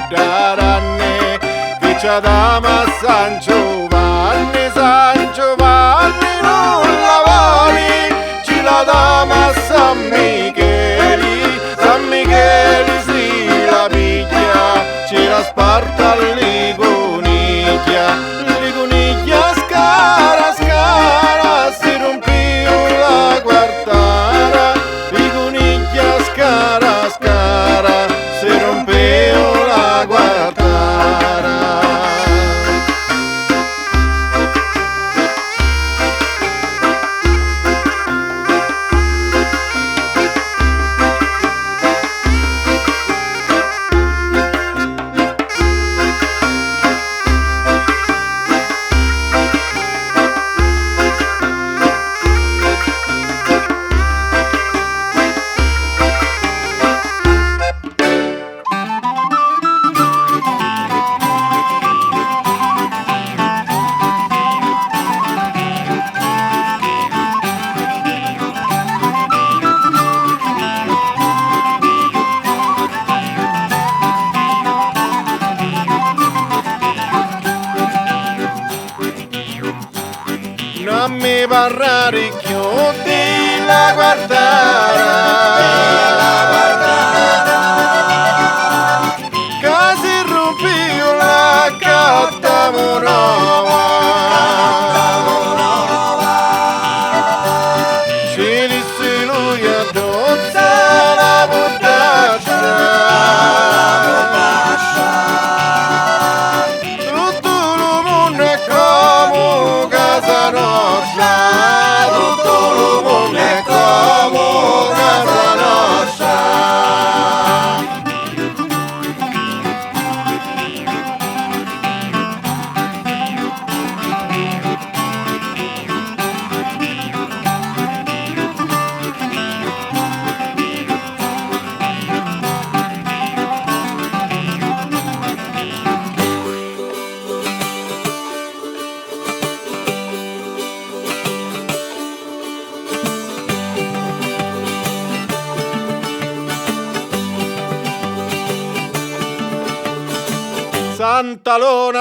peddaranne, piccia da San Giovanni, non lavori, ci la dama San Michele si la picchia, ci la sparta l'igunicchia scara, si rompiu la guardara, l'igunicchia scara, si rompiu la guardara. Non mi parlare più di la guardara, che si rompiu la gatta morova, ci disse lui a dozza la buddascia, tutto il mondo è come casa nostra, tutto il mondo è come casa nostra.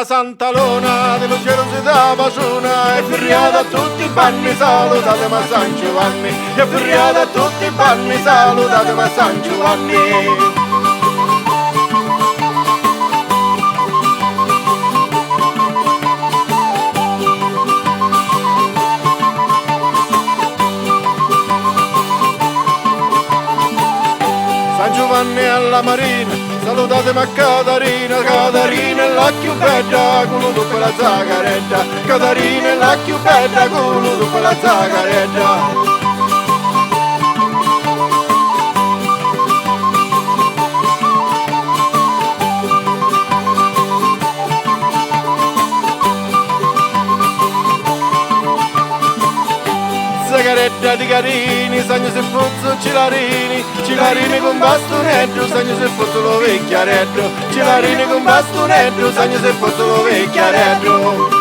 Santa Lona, dello cielo si dà baciona, è ferriata a tutti i panni, salutate ma San Giovanni, è ferriata a tutti i panni, salutate ma San Giovanni. San Giovanni alla Marina, salutatemi a Catarina, Catarina è la più bella, con dopo la zagaretta, Catarina è la più bella, con dopo la zagaretta. Zagaretta di carini, sagno se pozzo cilarini con bastonetto, sagno se pozzo lo vecchiaretto, cilarini con bastonetto, sagno se pozzo lo vecchiaretto.